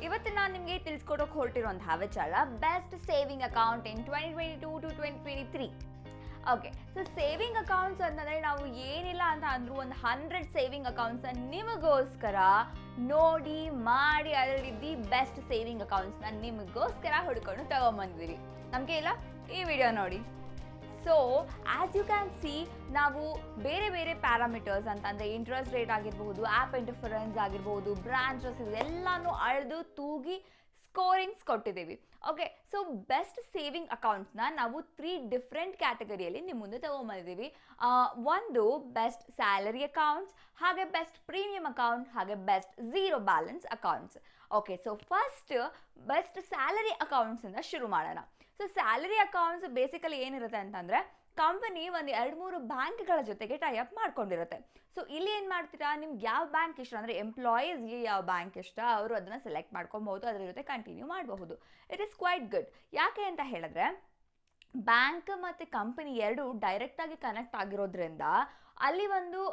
ಇವತ್ತು ನಾನು ನಿಮಗೆ ತಿಳಿಸ್ಕೊಡೋಕೆ ಹೊರಟಿರುವಂತಹ ವಿಚಾರ best saving account in 2022 to 2023. Okay, so saving accounts ಅಂತಂದರೆ ನಾವು ಏನಿಲ್ಲ ಅಂತ ಅಂದರೂ ಒಂದು 100 ಸೇವಿಂಗ್ ಅಕೌಂಟ್ಸ್ನ ನಿಮಗೋಸ್ಕರ ನೋಡಿ ಮಾಡಿ ಅದರಲ್ಲಿ ದಿ ಬೆಸ್ಟ್ ಸೇವಿಂಗ್ ಅಕೌಂಟ್ಸ್ನ ನಿಮಗೋಸ್ಕರ ಹುಡ್ಕೊಂಡು ತಗೊಂಬಂದಿದ್ದೀವಿ. ನಮಗೆ ಇಲ್ಲ, ಈ ವಿಡಿಯೋ ನೋಡಿ. So as you can see, ನಾವು ಬೇರೆ ಬೇರೆ ಪ್ಯಾರಾಮೀಟರ್ಸ್ ಅಂತಂದರೆ ಇಂಟ್ರೆಸ್ಟ್ ರೇಟ್ ಆಗಿರ್ಬೋದು, ಆ್ಯಪ್ ಇಂಟರ್ಫರೆನ್ಸ್ ಆಗಿರ್ಬೋದು, ಬ್ರಾಂಚಸ್ ಇದೆಲ್ಲನೂ ಅಳೆದು ತೂಗಿ ಸ್ಕೋರಿಂಗ್ಸ್ ಕೊಟ್ಟಿದ್ದೀವಿ. ಓಕೆ, ಸೊ ಬೆಸ್ಟ್ ಸೇವಿಂಗ್ ಅಕೌಂಟ್ಸ್ನ ನಾವು 3 ಡಿಫ್ರೆಂಟ್ ಕ್ಯಾಟಗರಿಯಲ್ಲಿ ನಿಮ್ಮ ಮುಂದೆ ತಗೊಂಬಂದಿದ್ದೀವಿ. ಒಂದು ಬೆಸ್ಟ್ ಸ್ಯಾಲರಿ ಅಕೌಂಟ್ಸ್, ಹಾಗೆ ಬೆಸ್ಟ್ ಪ್ರೀಮಿಯಂ ಅಕೌಂಟ್, ಹಾಗೆ best zero balance accounts. Okay, so first best salary ಅಕೌಂಟ್ಸಿಂದ ಶುರು ಮಾಡೋಣ. ಸೊ ಸ್ಯಾಲರಿ ಅಕೌಂಟ್ಸ್ ಬೇಸಿಕಲಿ ಏನಿರುತ್ತೆ ಅಂತಂದರೆ, ಕಂಪನಿ ಒಂದು 2-3 ಬ್ಯಾಂಕ್ಗಳ ಜೊತೆಗೆ ಟೈ ಅಪ್ ಮಾಡ್ಕೊಂಡಿರುತ್ತೆ. ಸೊ ಇಲ್ಲಿ ಏನು ಮಾಡ್ತೀರಾ, ನಿಮ್ಗೆ ಯಾವ ಬ್ಯಾಂಕ್ ಇಷ್ಟ ಅಂದರೆ ಎಂಪ್ಲಾಯೀಸ್ಗೆ ಯಾವ ಬ್ಯಾಂಕ್ ಇಷ್ಟ ಅವರು ಅದನ್ನು ಸೆಲೆಕ್ಟ್ ಮಾಡ್ಕೊಬಹುದು, ಅದರ ಜೊತೆ ಕಂಟಿನ್ಯೂ ಮಾಡಬಹುದು. It is quite good. ಯಾಕೆ ಅಂತ ಹೇಳಿದ್ರೆ, ಬ್ಯಾಂಕ್ ಮತ್ತು ಕಂಪನಿ ಎರಡು ಡೈರೆಕ್ಟಾಗಿ ಕನೆಕ್ಟ್ ಆಗಿರೋದ್ರಿಂದ ಅಲ್ಲಿ ಒಂದು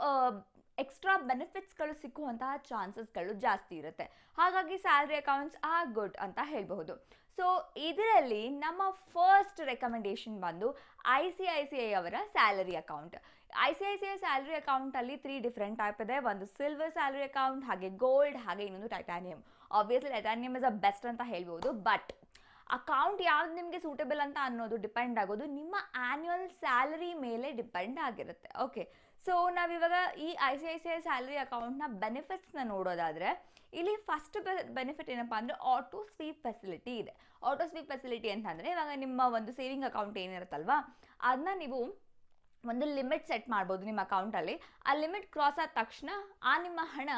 ಎಕ್ಸ್ಟ್ರಾ ಬೆನಿಫಿಟ್ಸ್ಗಳು ಸಿಕ್ಕುವಂತಹ ಚಾನ್ಸಸ್ಗಳು ಜಾಸ್ತಿ ಇರುತ್ತೆ. ಹಾಗಾಗಿ ಸ್ಯಾಲರಿ ಅಕೌಂಟ್ಸ್ ಆರ್ ಗುಡ್ ಅಂತ ಹೇಳಬಹುದು. ಸೊ ಇದರಲ್ಲಿ ನಮ್ಮ ಫಸ್ಟ್ ರೆಕಮೆಂಡೇಶನ್ ಬಂದು ICICI ಅವರ ಸ್ಯಾಲರಿ ಅಕೌಂಟ್. ICICI ಸ್ಯಾಲರಿ ಅಕೌಂಟಲ್ಲಿ 3 ಡಿಫ್ರೆಂಟ್ ಟೈಪ್ ಇದೆ. ಒಂದು ಸಿಲ್ವರ್ ಸ್ಯಾಲರಿ ಅಕೌಂಟ್, ಹಾಗೆ ಗೋಲ್ಡ್, ಹಾಗೆ ಇನ್ನೊಂದು titanium. Obviously titanium is a best ಅಂತ ಹೇಳ್ಬೋದು. ಬಟ್ ಅಕೌಂಟ್ ಯಾವ್ದು ನಿಮಗೆ ಸೂಟೇಬಲ್ ಅಂತ ಅನ್ನೋದು ಡಿಪೆಂಡ್ ಆಗೋದು ನಿಮ್ಮ ಆ್ಯನ್ಯುವಲ್ ಸ್ಯಾಲರಿ ಮೇಲೆ ಡಿಪೆಂಡ್ ಆಗಿರುತ್ತೆ. ಓಕೆ, ಸೊ ನಾವಿವಾಗ ಈ ICICI ಸ್ಯಾಲರಿ ಅಕೌಂಟ್ನ ಬೆನಿಫಿಟ್ಸ್ನ ನೋಡೋದಾದರೆ, ಇಲ್ಲಿ ಫಸ್ಟ್ ಬೆನಿಫಿಟ್ ಏನಪ್ಪ ಅಂದರೆ ಆಟೋ ಸ್ವೀಪ್ ಫೆಸಿಲಿಟಿ ಇದೆ. ಆಟೋ ಸ್ವೀಪ್ ಫೆಸಿಲಿಟಿ ಅಂತಂದರೆ, ಇವಾಗ ನಿಮ್ಮ ಒಂದು ಸೇವಿಂಗ್ ಅಕೌಂಟ್ ಏನಿರುತ್ತಲ್ವಾ, ಅದನ್ನ ನೀವು ಒಂದು ಲಿಮಿಟ್ ಸೆಟ್ ಮಾಡ್ಬೋದು ನಿಮ್ಮ ಅಕೌಂಟಲ್ಲಿ. ಆ ಲಿಮಿಟ್ ಕ್ರಾಸ್ ಆದ ತಕ್ಷಣ ಆ ನಿಮ್ಮ ಹಣ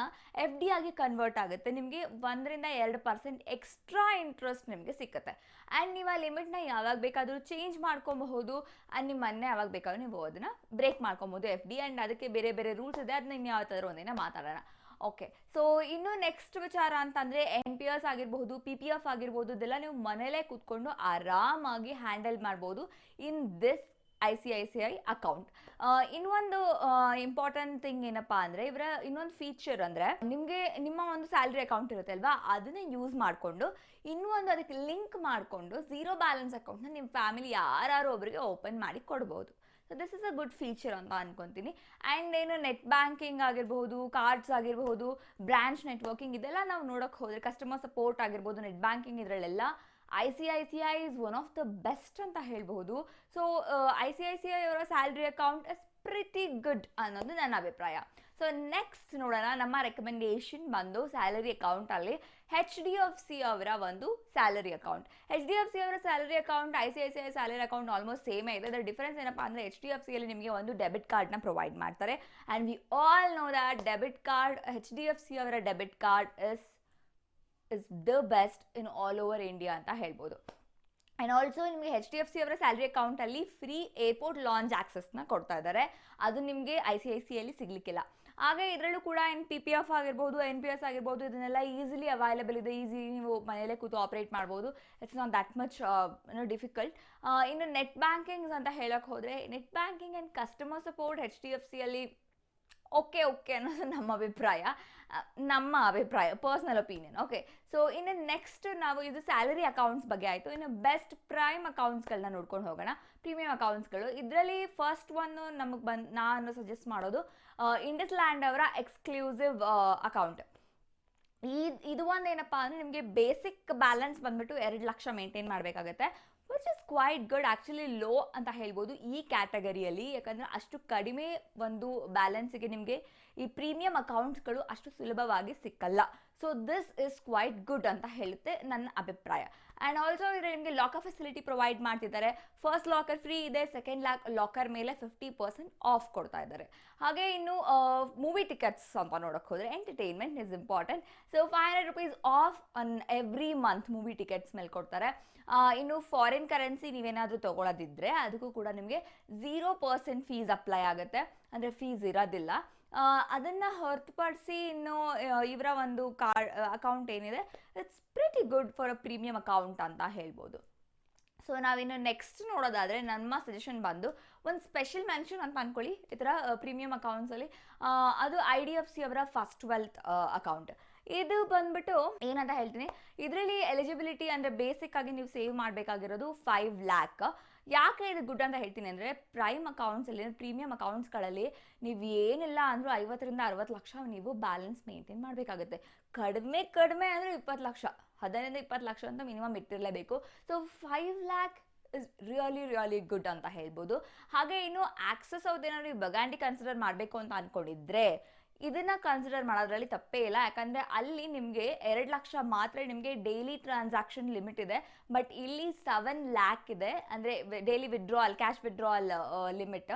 FD ಆಗಿ ಕನ್ವರ್ಟ್ ಆಗುತ್ತೆ. ನಿಮಗೆ 1-2% ಎಕ್ಸ್ಟ್ರಾ ಇಂಟ್ರೆಸ್ಟ್ ನಿಮಗೆ ಸಿಕ್ಕುತ್ತೆ. ಆ್ಯಂಡ್ ನೀವು ಆ ಲಿಮಿಟ್ನ ಯಾವಾಗ ಬೇಕಾದರೂ ಚೇಂಜ್ ಮಾಡ್ಕೊಬಹುದು. ಆ್ಯಂಡ್ ನಿಮ್ಮ ಮನೆ ಯಾವಾಗ ಬೇಕಾದ್ರೂ ನೀವು ಅದನ್ನು ಬ್ರೇಕ್ ಮಾಡ್ಕೊಬೋದು FD. ಆ್ಯಂಡ್ ಅದಕ್ಕೆ ಬೇರೆ ಬೇರೆ ರೂಲ್ಸ್ ಇದೆ, ಅದನ್ನ ಇನ್ನು ಯಾವತ್ತಾದ್ರೂ ಒಂದಿನ ಮಾತಾಡೋಣ. ಓಕೆ, ಸೊ ಇನ್ನು ನೆಕ್ಸ್ಟ್ ವಿಚಾರ ಅಂತಂದರೆ NPS ಆಗಿರ್ಬೋದು, PPF ಆಗಿರ್ಬೋದು, ಇದೆಲ್ಲ ನೀವು ಮನೇಲೇ ಕೂತ್ಕೊಂಡು ಆರಾಮಾಗಿ ಹ್ಯಾಂಡಲ್ ಮಾಡ್ಬೋದು ಇನ್ ದಿಸ್ ICICI ಅಕೌಂಟ್. ಇನ್ನೊಂದು ಇಂಪಾರ್ಟೆಂಟ್ ಥಿಂಗ್ ಏನಪ್ಪ ಅಂದರೆ, ಇವರ ಇನ್ನೊಂದು ಫೀಚರ್ ಅಂದರೆ, ನಿಮಗೆ ನಿಮ್ಮ ಒಂದು ಸ್ಯಾಲ್ರಿ ಅಕೌಂಟ್ ಇರುತ್ತೆ ಅಲ್ವಾ, ಅದನ್ನೇ ಯೂಸ್ ಮಾಡಿಕೊಂಡು ಇನ್ನೂ ಒಂದು ಅದಕ್ಕೆ ಲಿಂಕ್ ಮಾಡಿಕೊಂಡು ಝೀರೋ ಬ್ಯಾಲೆನ್ಸ್ ಅಕೌಂಟ್ನ ನಿಮ್ಮ ಫ್ಯಾಮಿಲಿ ಯಾರು ಒಬ್ಬರಿಗೆ ಓಪನ್ ಮಾಡಿ ಕೊಡ್ಬೋದು. So this is a good feature ಅಂತ ಅನ್ಕೊತೀನಿ. ಆ್ಯಂಡ್ ಏನು ನೆಟ್ ಬ್ಯಾಂಕಿಂಗ್ ಆಗಿರ್ಬೋದು, ಕಾರ್ಡ್ಸ್ ಆಗಿರ್ಬೋದು, ಬ್ರಾಂಚ್ ನೆಟ್ವರ್ಕಿಂಗ್, ಇದೆಲ್ಲ ನಾವು ನೋಡೋಕ್ಕೆ ಹೋದರೆ, ಕಸ್ಟಮರ್ ಸಪೋರ್ಟ್ ಆಗಿರ್ಬೋದು, ನೆಟ್ ಬ್ಯಾಂಕಿಂಗ್, ಇದರಲ್ಲೆಲ್ಲ ICICI is one of the best ಅಂತ ಹೇಳ್ಬೋದು. ಸೊ ICICI ಅವರ salary account is pretty good ಅನ್ನೋದು ನನ್ನ ಅಭಿಪ್ರಾಯ. ಸೊ ನೆಕ್ಸ್ಟ್ ನೋಡೋಣ, ನಮ್ಮ ರೆಕಮೆಂಡೇಶನ್ ಬಂದು ಸ್ಯಾಲರಿ ಅಕೌಂಟಲ್ಲಿ HDFC ಅವರ ಒಂದು ಸ್ಯಾಲರಿ ಅಕೌಂಟ್. HDFC ಅವರ salary account ICICI salary account almost ಸೇಮೇ ಇದೆ. ಅದರ ಡಿಫರೆನ್ಸ್ ಏನಪ್ಪ ಅಂದರೆ, HDFCಯಲ್ಲಿ ನಿಮಗೆ ಒಂದು ಡೆಬಿಟ್ ಕಾರ್ಡ್ನ ಪ್ರೊವೈಡ್ ಮಾಡ್ತಾರೆ. And we all know that debit card, HDFC ಅವರ debit card is the best in all over India ಅಂತ ಹೇಳ್ಬೋದು. ಆ್ಯಂಡ್ ಆಲ್ಸೋ ನಿಮಗೆ HDFC ಅವರ ಸ್ಯಾಲ್ರಿ ಅಕೌಂಟಲ್ಲಿ ಫ್ರೀ ಏರ್ಪೋರ್ಟ್ ಲಾಂಚ್ ಆಕ್ಸೆಸ್ನ ಕೊಡ್ತಾ ಇದ್ದಾರೆ. ಅದು ನಿಮಗೆ ICICIಯಲ್ಲಿ ಸಿಗಲಿಕ್ಕಿಲ್ಲ. ಹಾಗೆ ಇದರಲ್ಲೂ ಕೂಡ PPF ಆಗಿರ್ಬೋದು, NPS ಆಗಿರ್ಬೋದು, ಇದನ್ನೆಲ್ಲ ಈಸಿಲಿ ಅವೈಲೇಬಲ್ ಇದೆ. ಈಸಿ ನೀವು ಮನೆಯಲ್ಲೇ ಕೂತು ಆಪ್ರೇಟ್ ಮಾಡ್ಬೋದು. It's not that much difficult. ಇನ್ನು ನೆಟ್ ಬ್ಯಾಂಕಿಂಗ್ಸ್ ಅಂತ ಹೇಳೋಕ್ಕೆ ಹೋದರೆ, net banking and customer support HDFCಯಲ್ಲಿ ಓಕೆ ಅನ್ನೋದು ನಮ್ಮ ಅಭಿಪ್ರಾಯ, ಪರ್ಸ್ನಲ್ ಒಪಿನಿಯನ್. ಓಕೆ, ಸೊ ಇನ್ನು ನೆಕ್ಸ್ಟ್ ನಾವು ಇದು ಸ್ಯಾಲರಿ ಅಕೌಂಟ್ಸ್ ಬಗ್ಗೆ ಆಯಿತು. ಇನ್ನು ಬೆಸ್ಟ್ ಪ್ರೈಮ್ ಅಕೌಂಟ್ಸ್ಗಳನ್ನ ನೋಡ್ಕೊಂಡು ಹೋಗೋಣ. ಪ್ರೀಮಿಯಂ ಅಕೌಂಟ್ಸ್ಗಳು ಇದರಲ್ಲಿ ಫಸ್ಟ್ ಒಂದು ನಾನು ಸಜೆಸ್ಟ್ ಮಾಡೋದು ಇಂಡಸ್ ಲ್ಯಾಂಡ್ ಅವರ ಎಕ್ಸ್ಕ್ಲೂಸಿವ್ ಅಕೌಂಟ್. ಇದು ಒಂದು ಏನಪ್ಪ ಅಂದರೆ, ನಿಮಗೆ ಬೇಸಿಕ್ ಬ್ಯಾಲೆನ್ಸ್ ಬಂದ್ಬಿಟ್ಟು 2 ಲಕ್ಷ ಮೇಂಟೈನ್ ಮಾಡಬೇಕಾಗತ್ತೆ, which is quite good. Actually low ಅಂತ ಹೇಳ್ಬೋದು ಈ ಕ್ಯಾಟಗರಿಯಲ್ಲಿ, ಯಾಕಂದರೆ ಅಷ್ಟು ಕಡಿಮೆ ಒಂದು ಬ್ಯಾಲೆನ್ಸಿಗೆ ನಿಮಗೆ ಈ ಪ್ರೀಮಿಯಂ ಅಕೌಂಟ್ಸ್ಗಳು ಅಷ್ಟು ಸುಲಭವಾಗಿ ಸಿಕ್ಕಲ್ಲ. So this is quite good ಅಂತ ಹೇಳುತ್ತೆ ನನ್ನ ಅಭಿಪ್ರಾಯ. ಆ್ಯಂಡ್ ಆಲ್ಸೋ ಇದರಲ್ಲಿ ನಿಮಗೆ ಲಾಕರ್ ಫೆಸಿಲಿಟಿ ಪ್ರೊವೈಡ್ ಮಾಡ್ತಿದ್ದಾರೆ. ಫಸ್ಟ್ ಲಾಕರ್ ಫ್ರೀ ಇದೆ, ಸೆಕೆಂಡ್ ಲಾಕರ್ ಮೇಲೆ 50% ಆಫ್ ಕೊಡ್ತಾ ಇದ್ದಾರೆ. ಹಾಗೆ ಇನ್ನು ಮೂವಿ ಟಿಕೆಟ್ಸ್ ಅಂತ ನೋಡೋಕ್ಕೆ ಹೋದರೆ, entertainment is important. So 500 rupees of on every month movie tickets ಮೇಲೆ ಕೊಡ್ತಾರೆ. ಇನ್ನು ಫಾರಿನ್ ಕರೆನ್ಸಿ ನೀವೇನಾದರೂ ತೊಗೊಳ್ಳೋದಿದ್ದರೆ ಅದಕ್ಕೂ ಕೂಡ ನಿಮಗೆ 0% ಫೀಸ್ ಅಪ್ಲೈ ಆಗುತ್ತೆ, ಅಂದರೆ ಫೀಸ್ ಇರೋದಿಲ್ಲ. ಅದನ್ನು ಹೊರತುಪಡಿಸಿ ಇನ್ನು ಇವರ ಒಂದು ಅಕೌಂಟ್ ಏನಿದೆ, it's pretty good for a premium account ಅಂತ ಹೇಳ್ಬೋದು. ಸೊ ನಾವಿನ್ನು ನೆಕ್ಸ್ಟ್ ನೋಡೋದಾದರೆ, ನಮ್ಮ ಸಜೆಷನ್ ಬಂದು ಒಂದು ಸ್ಪೆಷಲ್ ಮೆನ್ಷನ್ ಅಂತ ಅಂದ್ಕೊಳ್ಳಿ ಈ ಥರ ಪ್ರೀಮಿಯಂ ಅಕೌಂಟ್ಸಲ್ಲಿ, ಅದು IDFC ಅವರ ಫಸ್ಟ್ ವೆಲ್ತ್ ಅಕೌಂಟ್. ಇದು ಬಂದ್ಬಿಟ್ಟು ಏನಂತ ಹೇಳ್ತೀನಿ, ಇದರಲ್ಲಿ ಎಲಿಜಿಬಿಲಿಟಿ ಅಂದರೆ ಬೇಸಿಕ್ ಆಗಿ ನೀವು ಸೇವ್ ಮಾಡಬೇಕಾಗಿರೋದು 5 lakh. ಯಾಕೆ ಇದು ಗುಡ್ ಅಂತ ಹೇಳ್ತೀನಿ ಅಂದರೆ, ಪ್ರೈಮ್ ಅಕೌಂಟ್ಸಲ್ಲಿ ಪ್ರೀಮಿಯಂ ಅಕೌಂಟ್ಸ್ಗಳಲ್ಲಿ ನೀವು ಏನಿಲ್ಲ ಅಂದರೂ 50 ರಿಂದ 60 ಲಕ್ಷ ನೀವು ಬ್ಯಾಲೆನ್ಸ್ ಮೇಂಟೈನ್ ಮಾಡಬೇಕಾಗುತ್ತೆ. ಕಡಿಮೆ ಅಂದರೆ 20 ಲಕ್ಷ, 15 ರಿಂದ 20 ಲಕ್ಷ ಅಂತ ಮಿನಿಮಮ್ ಇಟ್ಟಿರಲೇಬೇಕು. So 5 lakh is really good ಅಂತ ಹೇಳ್ಬೋದು. ಹಾಗೆ ಇನ್ನು ಆಕ್ಸಸ್ ಅವ್ರದ್ದೇನಾದ್ರು ಬಗಾಂಡಿ ಕನ್ಸಿಡರ್ ಮಾಡಬೇಕು ಅಂತ ಅಂದ್ಕೊಂಡಿದ್ರೆ ಇದನ್ನ ಕನ್ಸಿಡರ್ ಮಾಡೋದ್ರಲ್ಲಿ ತಪ್ಪೇ ಇಲ್ಲ. ಯಾಕಂದರೆ ಅಲ್ಲಿ ನಿಮಗೆ 2 ಲಕ್ಷ ಮಾತ್ರ ನಿಮಗೆ ಡೈಲಿ ಟ್ರಾನ್ಸಾಕ್ಷನ್ ಲಿಮಿಟ್ ಇದೆ. ಬಟ್ ಇಲ್ಲಿ 7 lakh ಇದೆ, ಅಂದರೆ daily withdrawal, cash withdrawal limit.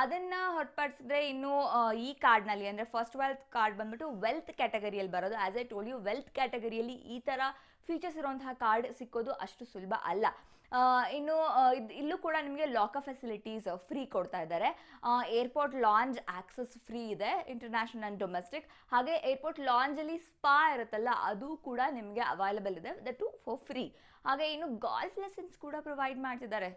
ಅದನ್ನು ಹೊರತುಪಡಿಸಿದ್ರೆ ಇನ್ನು ಈ ಕಾರ್ಡ್ನಲ್ಲಿ ಅಂದರೆ ಫಸ್ಟ್ ವೆಲ್ತ್ ಕಾರ್ಡ್ ಬಂದ್ಬಿಟ್ಟು ವೆಲ್ತ್ ಕ್ಯಾಟಗರಿಯಲ್ಲಿ ಬರೋದು. As I told you, wealth ಕ್ಯಾಟಗರಿಯಲ್ಲಿ ಈ ಥರ ಫೀಚರ್ಸ್ ಇರುವಂತಹ ಕಾರ್ಡ್ ಸಿಕ್ಕೋದು ಅಷ್ಟು ಸುಲಭ ಅಲ್ಲ. ಇನ್ನು ಇಲ್ಲೂ ಕೂಡ ನಿಮಗೆ ಲಾಕರ್ ಫೆಸಿಲಿಟೀಸ್ ಫ್ರೀ ಕೊಡ್ತಾ ಇದ್ದಾರೆ. ಏರ್ಪೋರ್ಟ್ ಲಾಂಜ್ ಆಕ್ಸಸ್ ಫ್ರೀ ಇದೆ, ಇಂಟರ್ನ್ಯಾಷನಲ್ ಆ್ಯಂಡ್ ಡೊಮೆಸ್ಟಿಕ್. ಹಾಗೆ ಏರ್ಪೋರ್ಟ್ ಲಾಂಜಲ್ಲಿ ಸ್ಪಾ ಇರುತ್ತಲ್ಲ, ಅದು ಕೂಡ ನಿಮಗೆ ಅವೈಲಬಲ್ ಇದೆ, ದಟ್ ಟು ಫಾರ್ ಫ್ರೀ. ಹಾಗೆ ಇನ್ನು ಗಾಲ್ಫ್ ಲೆಸನ್ಸ್ ಕೂಡ ಪ್ರೊವೈಡ್ ಮಾಡ್ತಿದ್ದಾರೆ.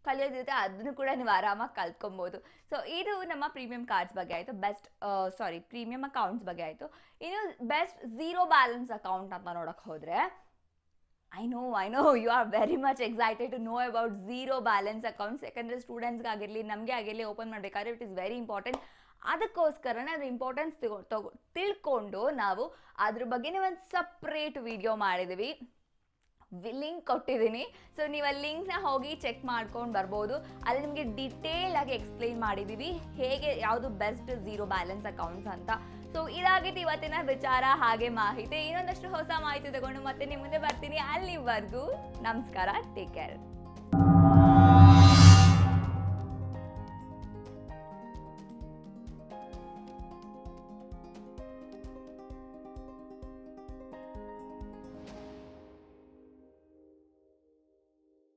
ಕಲಿಯೋದಿರುತ್ತೆ, ಅದನ್ನು ಕೂಡ ನೀವು ಆರಾಮಾಗಿ ಕಲ್ತ್ಕೊಬೋದು. ಸೊ ಇದು ನಮ್ಮ ಪ್ರೀಮಿಯಂ ಕಾರ್ಡ್ಸ್ ಬಗ್ಗೆ ಆಯಿತು, ಪ್ರೀಮಿಯಂ ಅಕೌಂಟ್ಸ್ ಬಗ್ಗೆ ಆಯಿತು. ಇನ್ನು ಬೆಸ್ಟ್ ಝೀರೋ ಬ್ಯಾಲೆನ್ಸ್ ಅಕೌಂಟ್ ಅಂತ ನೋಡೋಕೆ ಹೋದರೆ, I know you are very much excited to know about zero balance accounts. ಯಾಕಂದರೆ ಸ್ಟೂಡೆಂಟ್ಸ್ಗಾಗಿರಲಿ ನಮಗೆ ಆಗಿರಲಿ ಓಪನ್ ಮಾಡಬೇಕಾದ್ರೆ ಇಟ್ ಇಸ್ ವೆರಿ ಇಂಪಾರ್ಟೆಂಟ್. ಅದಕ್ಕೋಸ್ಕರನೇ ಅದ್ರ ಇಂಪಾರ್ಟೆನ್ಸ್ ತಿಳ್ಕೊಂಡು ನಾವು ಅದ್ರ ಬಗ್ಗೆನೇ ಒಂದು ಸಪ್ರೇಟ್ ವಿಡಿಯೋ ಮಾಡಿದ್ದೀವಿ. ಲಿಂಕ್ ಕೊಟ್ಟಿದ್ದೀನಿ, ಸೊ ನೀವು ಆ ಲಿಂಕ್ನ ಹೋಗಿ ಚೆಕ್ ಮಾಡ್ಕೊಂಡು ಬರ್ಬೋದು. ಅಲ್ಲಿ ನಿಮಗೆ ಡಿಟೇಲ್ ಆಗಿ ಎಕ್ಸ್ಪ್ಲೈನ್ ಮಾಡಿದ್ದೀವಿ ಹೇಗೆ ಯಾವುದು ಬೆಸ್ಟ್ ಝೀರೋ ಬ್ಯಾಲೆನ್ಸ್ ಅಕೌಂಟ್ಸ್ ಅಂತ. ಸೊ ಇದಾಗಿತ್ತು ಇವತ್ತಿನ ವಿಚಾರ ಹಾಗೆ ಮಾಹಿತಿ. ಇನ್ನೊಂದಷ್ಟು ಹೊಸ ಮಾಹಿತಿ ತಗೊಂಡು ಮತ್ತೆ ನಿಮ್ಮ ಮುಂದೆ ಬರ್ತೀನಿ. ಅಲ್ಲಿವರೆಗೂ ನಮಸ್ಕಾರ, ಟೇಕ್ ಕೇರ್.